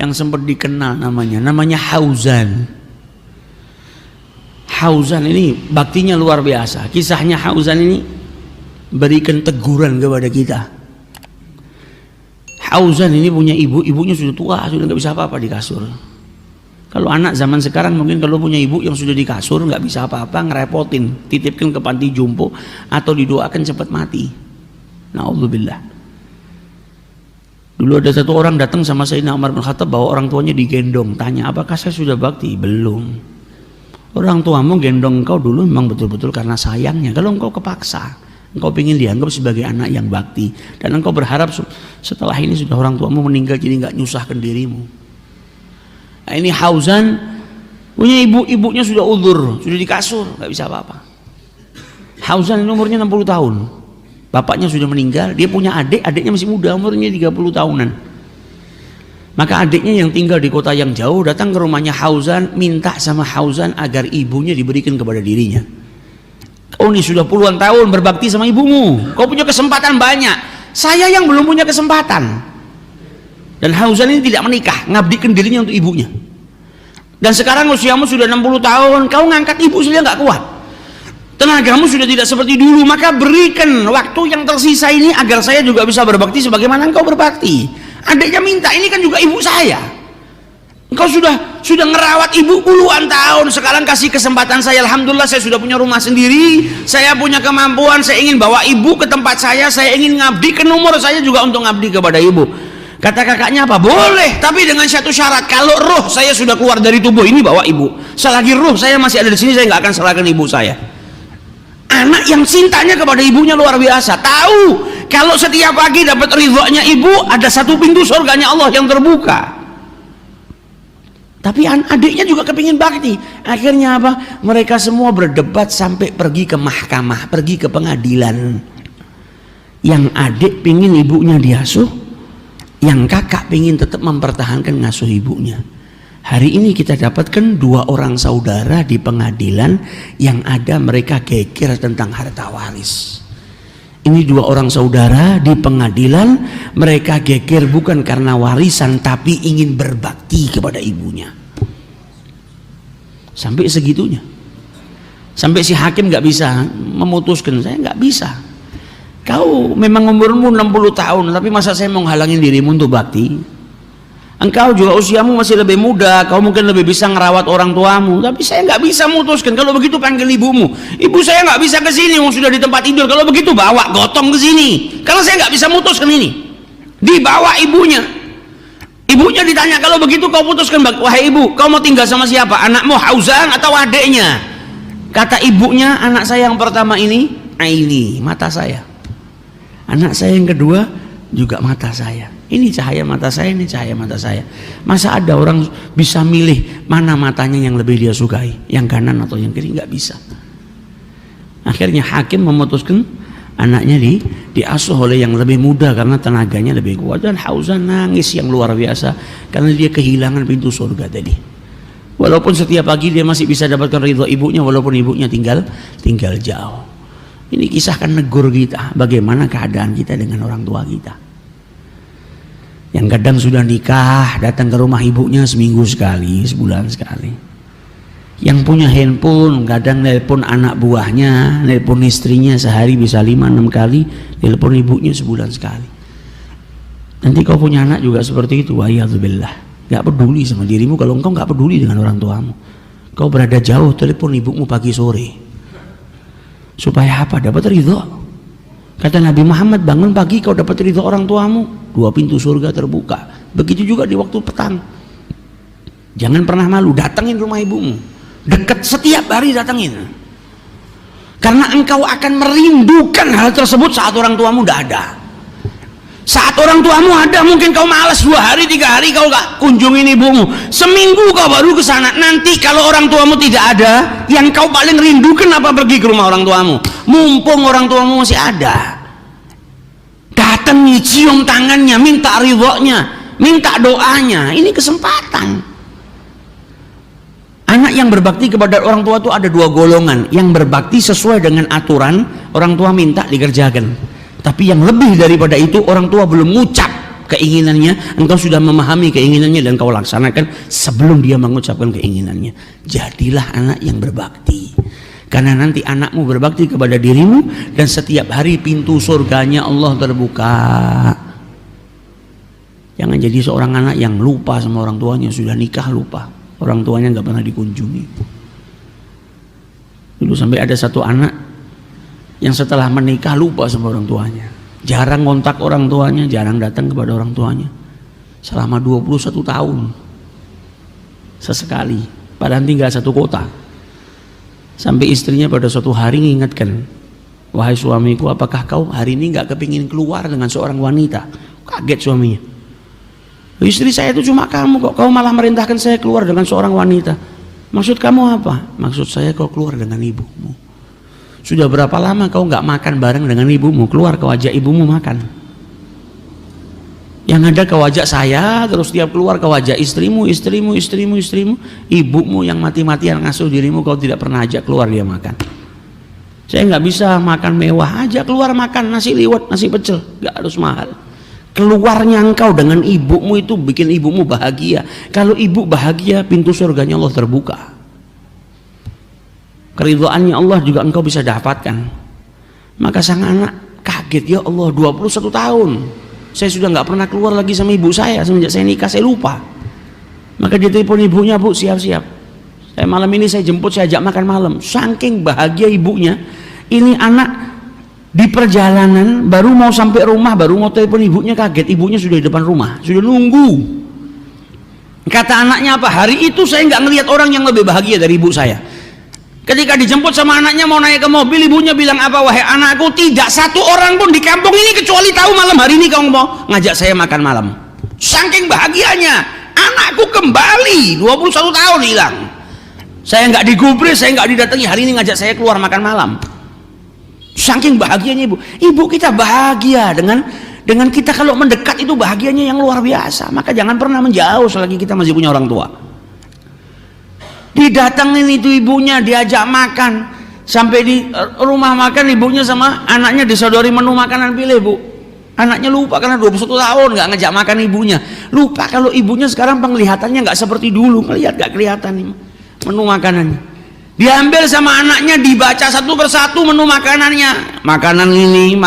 yang sempat dikenal namanya Hauzan. Hauzan ini baktinya luar biasa. Kisahnya Hauzan ini berikan teguran kepada kita. Hauzan ini punya ibunya sudah tua, sudah nggak bisa apa-apa di kasur. Kalau anak zaman sekarang mungkin kalau punya ibu yang sudah di kasur nggak bisa apa-apa, ngerepotin, titipkan ke panti jompo atau didoakan cepat mati. Na'udzubillah. Dulu ada satu orang datang sama Sayyidina Umar bin Khattab bawa orang tuanya digendong, tanya apakah saya sudah bakti? Belum. Orang tuamu gendong engkau dulu memang betul-betul karena sayangnya. Kalau engkau kepaksa, engkau ingin dianggap sebagai anak yang bakti, dan engkau berharap setelah ini sudah orang tuamu meninggal jadi nggak nyusahkan dirimu. Nah, ini Hauzan punya ibunya sudah udzur, sudah di kasur, nggak bisa apa-apa. Hauzan ini umurnya 60 tahun. Bapaknya sudah meninggal, dia punya adiknya masih muda, umurnya 30 tahunan. Maka adiknya yang tinggal di kota yang jauh datang ke rumahnya Hauzan, minta sama Hauzan agar ibunya diberikan kepada dirinya. Kau ini sudah puluhan tahun berbakti sama ibumu, kau punya kesempatan banyak, saya yang belum punya kesempatan. Dan Hauzan ini tidak menikah, ngabdikan dirinya untuk ibunya. Dan sekarang usiamu sudah 60 tahun, kau ngangkat ibu saja nggak kuat, tenagamu sudah tidak seperti dulu, maka berikan waktu yang tersisa ini agar saya juga bisa berbakti sebagaimana engkau berbakti. Adiknya minta, ini kan juga ibu saya, engkau sudah ngerawat ibu puluhan tahun, sekarang kasih kesempatan saya. Alhamdulillah saya sudah punya rumah sendiri, saya punya kemampuan, saya ingin bawa ibu ke tempat saya ingin ngabdi, ke umur saya juga untuk ngabdi kepada ibu. Kata kakaknya apa? Boleh, tapi dengan satu syarat, kalau roh saya sudah keluar dari tubuh ini bawa ibu, selagi roh saya masih ada di sini saya nggak akan serahkan ibu saya. Anak yang cintanya kepada ibunya luar biasa, tahu kalau setiap pagi dapat ridhonya ibu, ada satu pintu surganya Allah yang terbuka. Tapi adiknya juga kepingin bakti. Akhirnya apa? Mereka semua berdebat sampai pergi ke mahkamah, pergi ke pengadilan. Yang adik pingin ibunya diasuh, yang kakak pingin tetap mempertahankan ngasuh ibunya. Hari ini kita dapatkan dua orang saudara di pengadilan yang ada mereka geger tentang harta waris. Ini dua orang saudara di pengadilan, mereka geger bukan karena warisan tapi ingin berbakti kepada ibunya. Sampai segitunya. Sampai si hakim nggak bisa memutuskan, saya nggak bisa. Kau memang umurmu 60 tahun, tapi masa saya mau halangin dirimu untuk bakti? Engkau juga usiamu masih lebih muda, kau mungkin lebih bisa ngerawat orang tuamu, tapi saya nggak bisa memutuskan. Kalau begitu panggil ibumu. Ibu saya nggak bisa ke sini, sudah di tempat tidur. Kalau begitu bawa gotong ke sini. Kalau saya nggak bisa memutuskan ini, dibawa ibunya. Ibunya ditanya, kalau begitu kau putuskan, wahai ibu, kau mau tinggal sama siapa? Anakmu Hauzan atau adiknya? Kata ibunya, anak saya yang pertama ini mata saya. Anak saya yang kedua juga mata saya. Ini cahaya mata saya, ini cahaya mata saya. Masa ada orang bisa milih mana matanya yang lebih dia sukai, yang kanan atau yang kiri? Nggak bisa. Akhirnya hakim memutuskan anaknya diasuh oleh yang lebih muda karena tenaganya lebih kuat. Dan Hauzan nangis yang luar biasa karena dia kehilangan pintu surga tadi. Walaupun setiap pagi dia masih bisa dapatkan ridho ibunya, walaupun ibunya tinggal jauh. Ini kisah kan negur kita bagaimana keadaan kita dengan orang tua kita. Yang kadang sudah nikah datang ke rumah ibunya seminggu sekali, sebulan sekali. Yang punya handphone kadang nelpon anak buahnya, nelpon istrinya sehari bisa 5-6 kali, nelpon ibunya sebulan sekali. Nanti kau punya anak juga seperti itu, wa'iyadzubillah. Gak peduli sama dirimu kalau engkau gak peduli dengan orang tuamu. Kau berada jauh, telepon ibumu pagi sore. Supaya apa? Dapat ridho. Kata Nabi Muhammad, bangun pagi kau dapat ridho orang tuamu, 2 pintu surga terbuka. Begitu juga di waktu petang. Jangan pernah malu, datangin rumah ibumu, dekat setiap hari datangin. Karena engkau akan merindukan hal tersebut saat orang tuamu tidak ada. Saat orang tuamu ada mungkin kau malas 2 hari 3 hari kau gak kunjungin ibumu, seminggu kau baru ke sana. Nanti kalau orang tuamu tidak ada, yang kau paling rindukan apa? Pergi ke rumah orang tuamu, mumpung orang tuamu masih ada. Datangi, cium tangannya, minta ridhonya, minta doanya. Ini kesempatan. Anak yang berbakti kepada orang tua itu ada 2 golongan. Yang berbakti sesuai dengan aturan orang tua minta dikerjakan. Tapi yang lebih daripada itu, orang tua belum ngucap keinginannya, engkau sudah memahami keinginannya dan kau laksanakan sebelum dia mengucapkan keinginannya. Jadilah anak yang berbakti. Karena nanti anakmu berbakti kepada dirimu dan setiap hari pintu surganya Allah terbuka. Jangan jadi seorang anak yang lupa sama orang tuanya, sudah nikah lupa, orang tuanya nggak pernah dikunjungi. Dulu sampai ada satu anak yang setelah menikah lupa sama orang tuanya, jarang kontak orang tuanya, jarang datang kepada orang tuanya selama 21 tahun. Sesekali, padahal tinggal satu kota. Sampai istrinya pada suatu hari mengingatkan, wahai suamiku, apakah kau hari ini nggak kepingin keluar dengan seorang wanita? Kaget suaminya. Istri saya itu cuma kamu kok, kau malah merintahkan saya keluar dengan seorang wanita. Maksud kamu apa? Maksud saya kau keluar dengan ibumu. Sudah berapa lama kau nggak makan bareng dengan ibumu? Keluar kau ajak ibumu makan. Yang ada kau ajak saya, terus tiap keluar kau ajak istrimu. Ibumu yang mati-matian ngasuh dirimu kau tidak pernah ajak keluar dia makan. Saya nggak bisa makan mewah, ajak keluar makan nasi liwet, nasi pecel, nggak harus mahal. Keluarnya engkau dengan ibumu itu bikin ibumu bahagia. Kalau ibu bahagia, pintu surganya Allah terbuka. Keridhaannya Allah juga engkau bisa dapatkan. Maka sang anak kaget, ya Allah, 21 tahun saya sudah nggak pernah keluar lagi sama ibu saya. Semenjak saya nikah saya lupa. Maka dia telepon ibunya, bu siap-siap, saya malam ini saya jemput, saya ajak makan malam. Saking bahagia ibunya, ini anak di perjalanan baru mau sampai rumah, baru mau telepon ibunya, kaget ibunya sudah di depan rumah, sudah nunggu. Kata anaknya apa? Hari itu saya nggak ngelihat orang yang lebih bahagia dari ibu saya. Ketika dijemput sama anaknya mau naik ke mobil, ibunya bilang apa? Wahai anakku, tidak satu orang pun di kampung ini kecuali tahu malam hari ini kau mau ngajak saya makan malam. Saking bahagianya, anakku kembali 21 tahun hilang. Saya nggak digubris, saya nggak didatangi, hari ini ngajak saya keluar makan malam. Saking bahagianya ibu. Ibu kita bahagia dengan kita kalau mendekat itu bahagianya yang luar biasa. Maka jangan pernah menjauh selagi kita masih punya orang tua. Didatengin itu ibunya, diajak makan, sampai di rumah makan ibunya sama anaknya disodori menu makanan, pilih bu. Anaknya lupa karena 21 tahun nggak ngajak makan ibunya. Lupa kalau ibunya sekarang penglihatannya nggak seperti dulu, melihat nggak kelihatan menu makanannya. Diambil sama anaknya, dibaca satu persatu menu makanannya, makanan ini,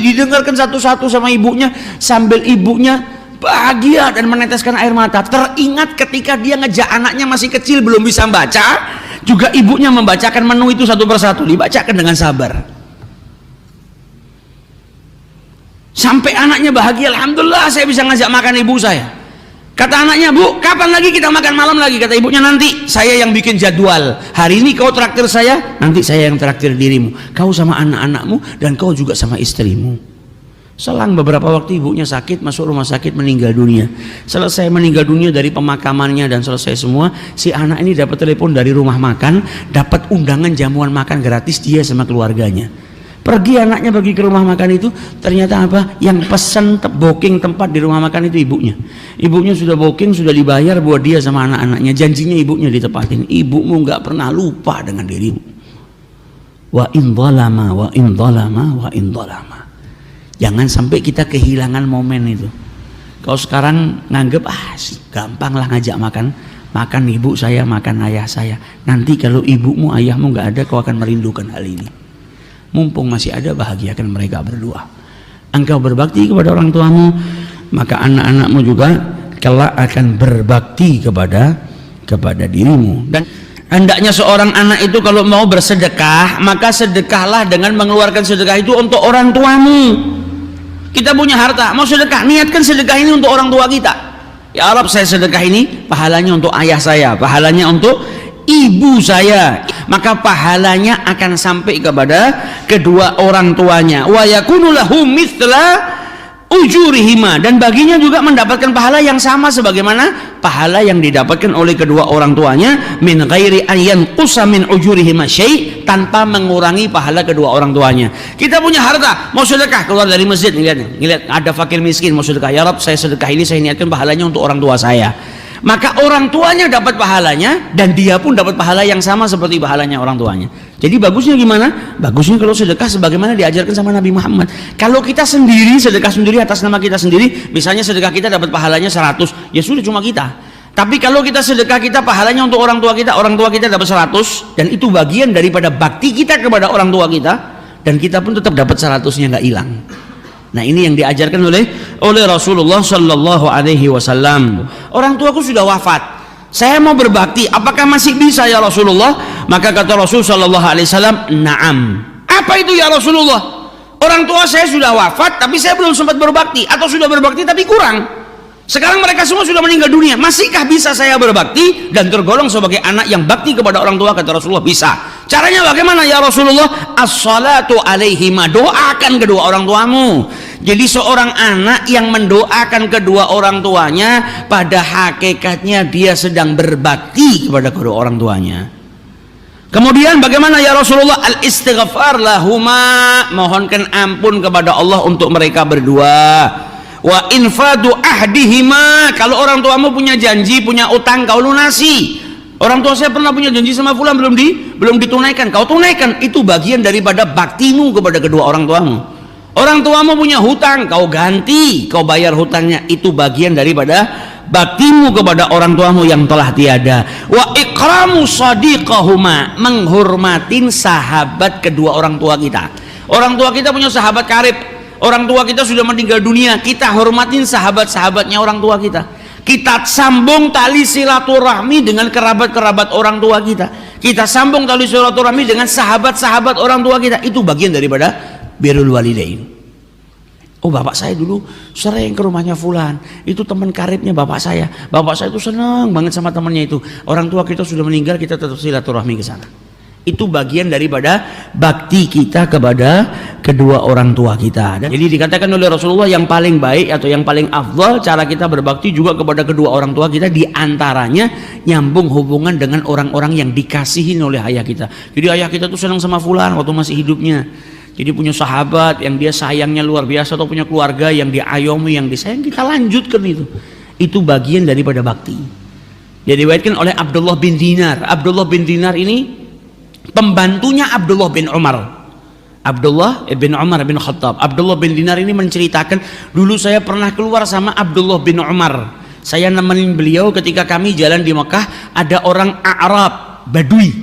didengarkan satu-satu sama ibunya, sambil ibunya bahagia dan meneteskan air mata. Teringat ketika dia ngejak anaknya masih kecil belum bisa baca, juga ibunya membacakan menu itu satu persatu, dibacakan dengan sabar. Sampai anaknya bahagia, alhamdulillah saya bisa ngajak makan ibu saya. Kata anaknya, bu, kapan lagi kita makan malam lagi? Kata ibunya, nanti saya yang bikin jadwal. Hari ini kau traktir saya, nanti saya yang traktir dirimu. Kau sama anak-anakmu dan kau juga sama istrimu. Selang beberapa waktu ibunya sakit, masuk rumah sakit, meninggal dunia. Selesai meninggal dunia dari pemakamannya dan selesai semua, si anak ini dapat telepon dari rumah makan, dapat undangan jamuan makan gratis dia sama keluarganya. Pergi anaknya pergi ke rumah makan itu, ternyata apa? Yang pesan booking tempat di rumah makan itu ibunya. Ibunya sudah booking, sudah dibayar buat dia sama anak-anaknya. Janjinya ibunya ditepatin. Ibumu nggak pernah lupa dengan dirimu. Wa in dhalama, wa in dhalama, wa in dhalama. Jangan sampai kita kehilangan momen itu. Kau sekarang nganggep gampang lah ngajak makan ibu saya, makan ayah saya. Nanti kalau ibumu, ayahmu nggak ada, kau akan merindukan hal ini. Mumpung masih ada, bahagiakan mereka berdua. Engkau berbakti kepada orang tuamu, maka anak-anakmu juga kelak akan berbakti kepada dirimu. Dan hendaknya seorang anak itu kalau mau bersedekah, maka sedekahlah dengan mengeluarkan sedekah itu untuk orang tuamu. Kita punya harta, mau sedekah, niatkan sedekah ini untuk orang tua kita. Ya Allah, saya sedekah ini pahalanya untuk ayah saya, pahalanya untuk ibu saya, maka pahalanya akan sampai kepada kedua orang tuanya. Wa yakunu lahu mithla ujurihima, dan baginya juga mendapatkan pahala yang sama sebagaimana pahala yang didapatkan oleh kedua orang tuanya, min ghairi ayyan qusa min ujurihima syai', tanpa mengurangi pahala kedua orang tuanya. Kita punya harta, mau sedekah, keluar dari masjid, ngeliat ada fakir miskin mau sedekah, ya Rabb saya sedekah ini saya niatkan pahalanya untuk orang tua saya. maka orang tuanya dapat pahalanya dan dia pun dapat pahala yang sama seperti pahalanya orang tuanya. Jadi bagusnya gimana? Bagusnya kalau sedekah sebagaimana diajarkan sama Nabi Muhammad. Kalau kita sendiri sedekah sendiri atas nama kita sendiri, misalnya sedekah kita dapat pahalanya 100, ya sudah cuma kita. Tapi kalau kita sedekah kita pahalanya untuk orang tua kita dapat 100, dan itu bagian daripada bakti kita kepada orang tua kita, dan kita pun tetap dapat 100-nya nggak hilang. Nah, ini yang diajarkan oleh Rasulullah Shallallahu Alaihi Wasallam. Orang tuaku sudah wafat, saya mau berbakti, apakah masih bisa ya Rasulullah? Maka kata Rasul Shallallahu Alaihi Wasallam, naam. Apa itu ya Rasulullah? Orang tua saya sudah wafat, tapi saya belum sempat berbakti, atau sudah berbakti tapi kurang. Sekarang mereka semua sudah meninggal dunia, masihkah bisa saya berbakti dan tergolong sebagai anak yang bakti kepada orang tua? Kata Rasulullah, bisa. Caranya bagaimana ya Rasulullah? As-salatu alaihima, doakan kedua orang tuamu. Jadi seorang anak yang mendoakan kedua orang tuanya, pada hakikatnya dia sedang berbakti kepada kedua orang tuanya. Kemudian bagaimana ya Rasulullah? Al-istighfar lahuma, mohonkan ampun kepada Allah untuk mereka berdua. Wa infadu ahdihima, kalau orang tuamu punya janji, punya utang, kau lunasi. Orang tua saya pernah punya janji sama fulan, belum ditunaikan, kau tunaikan. Itu bagian daripada baktimu kepada kedua orang tuamu. Orang tuamu punya hutang, kau ganti, kau bayar hutangnya. Itu bagian daripada baktimu kepada orang tuamu yang telah tiada. Wa ikramu sadiqahuma, menghormatin sahabat kedua orang tua kita. Orang tua kita punya sahabat karib, orang tua kita sudah meninggal dunia, kita hormatin sahabat-sahabatnya orang tua kita. Kita sambung tali silaturahmi dengan kerabat-kerabat orang tua kita. Kita sambung tali silaturahmi dengan sahabat-sahabat orang tua kita. Itu bagian daripada birrul walidain. Oh, bapak saya dulu sering ke rumahnya fulan, itu teman karibnya bapak saya. Bapak saya itu senang banget sama temannya itu. Orang tua kita sudah meninggal, kita tetap silaturahmi ke sana. Itu bagian daripada bakti kita kepada kedua orang tua kita. Jadi dikatakan oleh Rasulullah yang paling baik atau yang paling afdal cara kita berbakti juga kepada kedua orang tua kita, diantaranya nyambung hubungan dengan orang-orang yang dikasihin oleh ayah kita. Jadi ayah kita tuh senang sama fulan waktu masih hidupnya. Jadi punya sahabat yang dia sayangnya luar biasa, atau punya keluarga yang diayomi, yang disayang, kita lanjutkan itu. Itu bagian daripada bakti. Jadi diriwayatkan oleh Abdullah bin Dinar. Abdullah bin Dinar ini pembantunya Abdullah bin Umar. Abdullah bin Umar bin Khattab. Abdullah bin Dinar ini menceritakan, dulu saya pernah keluar sama Abdullah bin Umar. Saya nemenin beliau ketika kami jalan di Mekah. Ada orang Arab, Badui.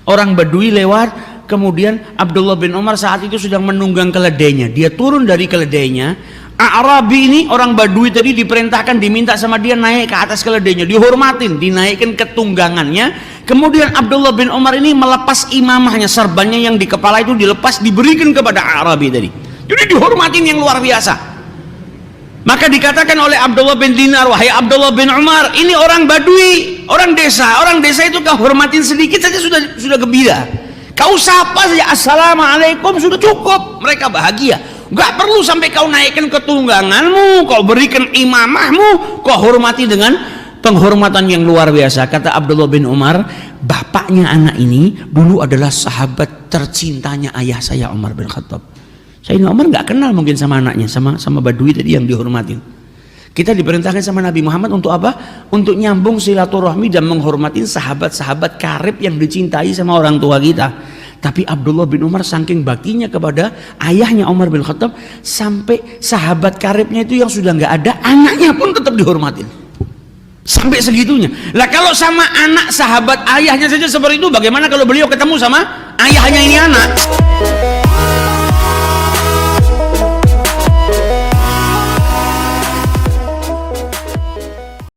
Orang Badui lewat. Kemudian Abdullah bin Umar saat itu sedang menunggang keledainya. Dia turun dari keledainya. Arabi ini, orang Badui tadi, diperintahkan, diminta sama dia naik ke atas keledainya, dihormatin, dinaikkan ke tunggangannya. Kemudian Abdullah bin Umar ini melepas imamahnya, serbannya yang di kepala itu dilepas, diberikan kepada Arabi tadi. Jadi dihormatin yang luar biasa. Maka dikatakan oleh Abdullah bin Dinar, wahai Abdullah bin Umar, ini orang Badui, orang desa. Orang desa itu kau hormatin sedikit saja sudah gembira. Kau sapa saja assalamualaikum sudah cukup, mereka bahagia. Gak perlu sampai kau naikkan ke tungganganmu, kau berikan imamahmu, kau hormati dengan penghormatan yang luar biasa. Kata Abdullah bin Umar, bapaknya anak ini dulu adalah sahabat tercintanya ayah saya, Umar bin Khattab. Sayyidina Umar gak kenal mungkin sama anaknya, sama Badui tadi yang dihormatin. Kita diperintahkan sama Nabi Muhammad untuk apa? Untuk nyambung silaturahmi dan menghormatin sahabat-sahabat karib yang dicintai sama orang tua kita. Tapi Abdullah bin Umar saking baktinya kepada ayahnya Umar bin Khattab, sampai sahabat karibnya itu yang sudah nggak ada, anaknya pun tetap dihormatin. Sampai segitunya. Lah kalau sama anak sahabat ayahnya saja seperti itu, bagaimana kalau beliau ketemu sama ayahnya ini anak?